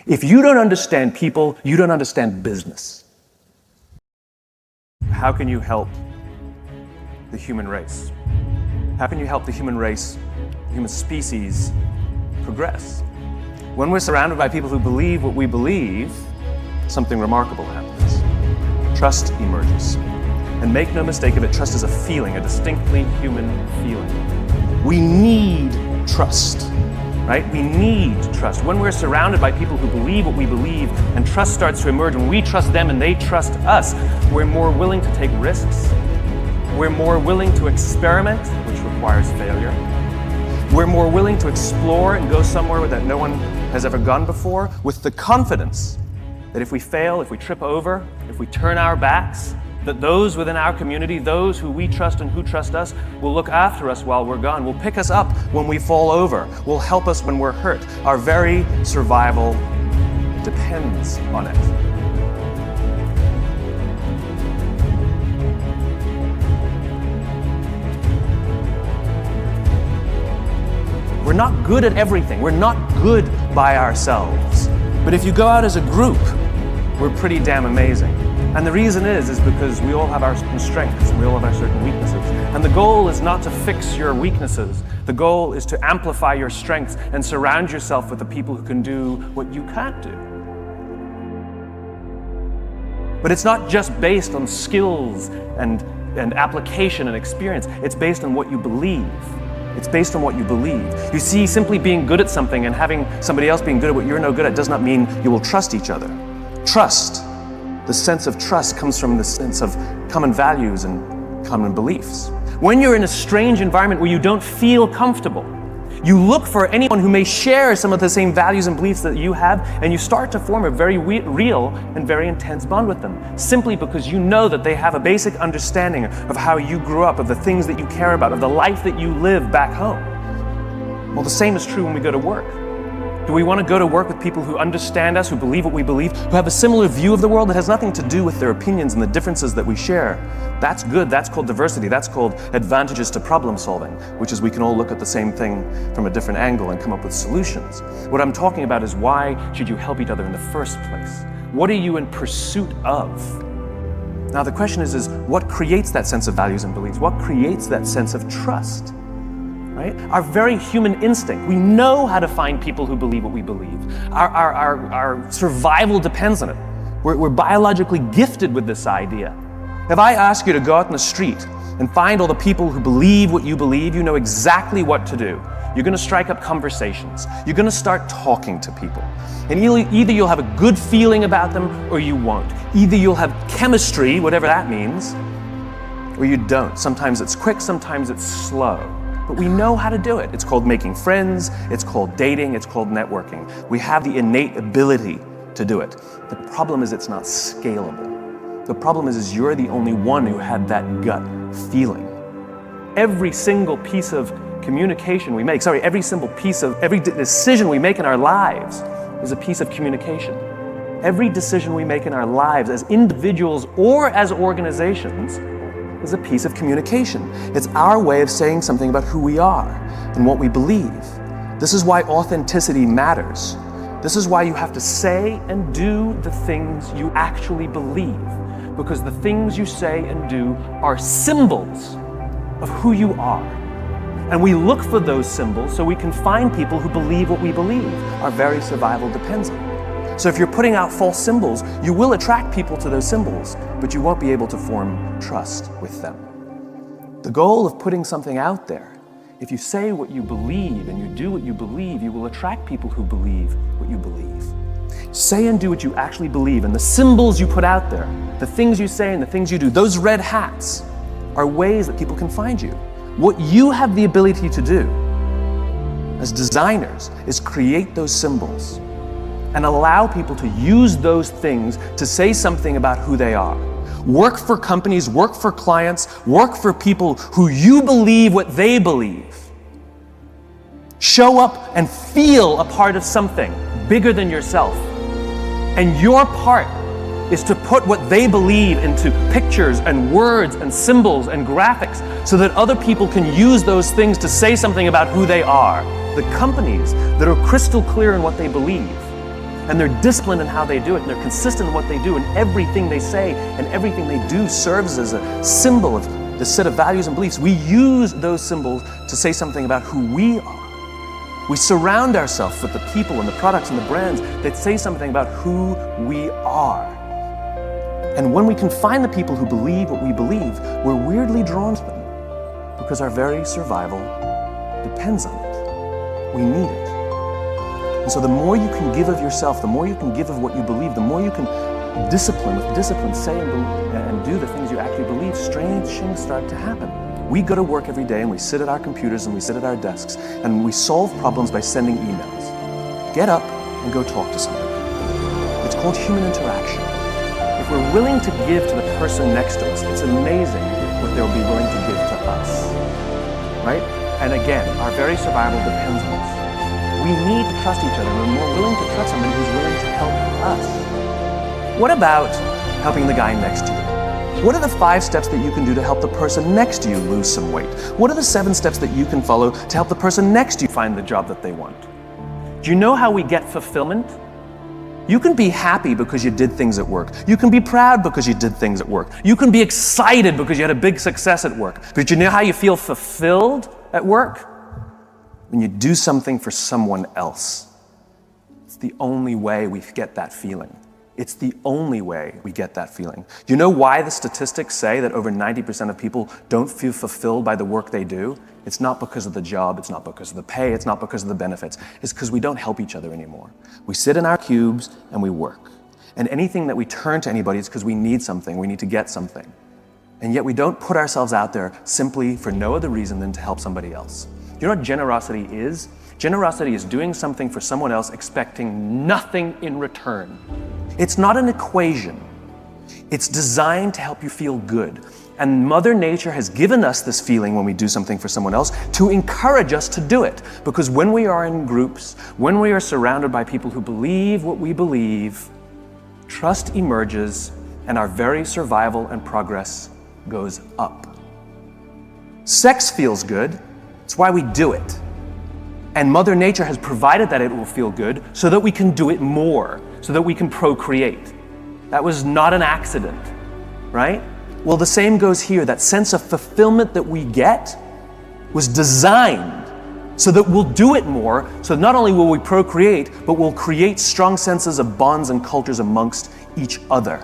If you don't understand people, you don't understand business. How can you help the human race? How can you help the human race, the human species, progress? When we're surrounded by people who believe what we believe, something remarkable happens. Trust emerges. And make no mistake of it, trust is a feeling, a distinctly human feeling. We need trust, right? We need trust. When we're surrounded by people who believe what we believe and trust starts to emerge, when we trust them and they trust us, we're more willing to take risks. We're more willing to experiment, which requires failure. We're more willing to explore and go somewhere that no one has ever gone before, with the confidence that if we fail, if we trip over, if we turn our backs, that those within our community, those who we trust and who trust us, will look after us while we're gone, will pick us up when we fall over, will help us when we're hurt. Our very survival depends on it. We're not good at everything. We're not good by ourselves. But if you go out as a group, we're pretty damn amazing. And the reason is because we all have our certain strengths and we all have our certain weaknesses. And the goal is not to fix your weaknesses. The goal is to amplify your strengths and surround yourself with the people who can do what you can't do. But it's not just based on skills and application and experience. It's based on what you believe. It's based on what you believe. You see, simply being good at something and having somebody else being good at what you're no good at does not mean you will trust each other. Trust, the sense of trust comes from the sense of common values and common beliefs. When you're in a strange environment where you don't feel comfortable, you look for anyone who may share some of the same values and beliefs that you have, and you start to form a very real and very intense bond with them, simply because you know that they have a basic understanding of how you grew up, of the things that you care about, of the life that you live back home. Well, the same is true when we go to work. Do we want to go to work with people who understand us, who believe what we believe, who have a similar view of the world that has nothing to do with their opinions and the differences that we share? That's good. That's called diversity. That's called advantages to problem solving, which is we can all look at the same thing from a different angle and come up with solutions. What I'm talking about is, why should you help each other in the first place? What are you in pursuit of? Now the question is what creates that sense of values and beliefs? What creates that sense of trust? Right? Our very human instinct. We know how to find people who believe what we believe. Our survival depends on it. We're biologically gifted with this idea. If I ask you to go out in the street and find all the people who believe what you believe, you know exactly what to do. You're going to strike up conversations. You're going to start talking to people. And either you'll have a good feeling about them or you won't. Either you'll have chemistry, whatever that means, or you don't. Sometimes it's quick, sometimes it's slow. But we know how to do it. It's called making friends, it's called dating, it's called networking. We have the innate ability to do it. The problem is it's not scalable. The problem is you're the only one who had that gut feeling. Every single piece of communication we make, every decision we make in our lives is a piece of communication. Every decision we make in our lives as individuals or as organizations is a piece of communication. It's our way of saying something about who we are and what we believe. This is why authenticity matters. This is why you have to say and do the things you actually believe, because the things you say and do are symbols of who you are. And we look for those symbols so we can find people who believe what we believe. Our very survival depends on it. So if you're putting out false symbols, you will attract people to those symbols, but you won't be able to form trust with them. The goal of putting something out there, if you say what you believe and you do what you believe, you will attract people who believe what you believe. Say and do what you actually believe, and the symbols you put out there, the things you say and the things you do, those red hats are ways that people can find you. What you have the ability to do as designers is create those symbols and allow people to use those things to say something about who they are. Work for companies, work for clients, work for people who you believe what they believe. Show up and feel a part of something bigger than yourself. And your part is to put what they believe into pictures and words and symbols and graphics so that other people can use those things to say something about who they are. The companies that are crystal clear in what they believe and they're disciplined in how they do it, and they're consistent in what they do, and everything they say and everything they do serves as a symbol of the set of values and beliefs, we use those symbols to say something about who we are. We surround ourselves with the people and the products and the brands that say something about who we are. And when we can find the people who believe what we believe, we're weirdly drawn to them because our very survival depends on it. We need it. And so the more you can give of yourself, the more you can give of what you believe, the more you can with discipline, say and do the things you actually believe, strange things start to happen. We go to work every day and we sit at our computers and we sit at our desks and we solve problems by sending emails. Get up and go talk to somebody. It's called human interaction. If we're willing to give to the person next to us, it's amazing what they'll be willing to give to us, right? And again, our very survival depends on us. We need to trust each other. We're more willing to trust somebody who's willing to help us. What about helping the guy next to you? What are the 5 steps that you can do to help the person next to you lose some weight? What are the 7 steps that you can follow to help the person next to you find the job that they want? Do you know how we get fulfillment? You can be happy because you did things at work. You can be proud because you did things at work. You can be excited because you had a big success at work. But you know how you feel fulfilled at work? When you do something for someone else. It's the only way we get that feeling. It's the only way we get that feeling. Do you know why the statistics say that over 90% of people don't feel fulfilled by the work they do? It's not because of the job, it's not because of the pay, it's not because of the benefits. It's because we don't help each other anymore. We sit in our cubes and we work. And anything that we turn to anybody is because we need something, we need to get something. And yet we don't put ourselves out there simply for no other reason than to help somebody else. Do you know what generosity is? Generosity is doing something for someone else expecting nothing in return. It's not an equation. It's designed to help you feel good. And Mother Nature has given us this feeling when we do something for someone else to encourage us to do it. Because when we are in groups, when we are surrounded by people who believe what we believe, trust emerges and our very survival and progress goes up. Sex feels good. It's why we do it. And Mother Nature has provided that it will feel good so that we can do it more, so that we can procreate. That was not an accident, right? Well, the same goes here. That sense of fulfillment that we get was designed so that we'll do it more, so not only will we procreate, but we'll create strong senses of bonds and cultures amongst each other.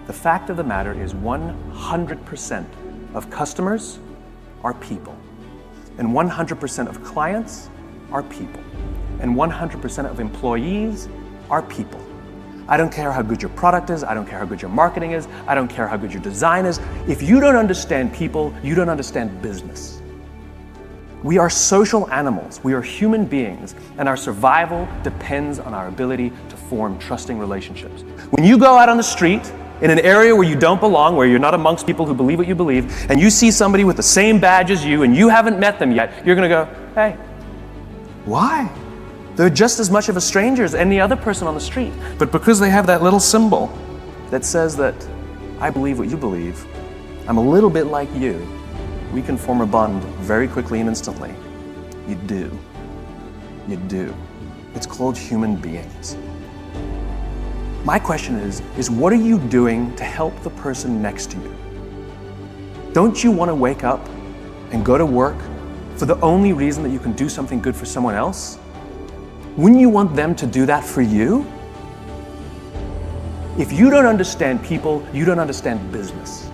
The fact of the matter is 100% of customers are people, and 100% of clients are people, and 100% of employees are people. I don't care how good your product is, I don't care how good your marketing is, I don't care how good your design is. If you don't understand people, you don't understand business. We are social animals, we are human beings, and our survival depends on our ability to form trusting relationships. When you go out on the street, in an area where you don't belong, where you're not amongst people who believe what you believe, and you see somebody with the same badge as you, and you haven't met them yet, you're gonna go, hey, why? They're just as much of a stranger as any other person on the street. But because they have that little symbol that says that I believe what you believe, I'm a little bit like you, we can form a bond very quickly and instantly. You do. You do. It's called human beings. My question is what are you doing to help the person next to you? Don't you want to wake up and go to work for the only reason that you can do something good for someone else? Wouldn't you want them to do that for you? If you don't understand people, you don't understand business.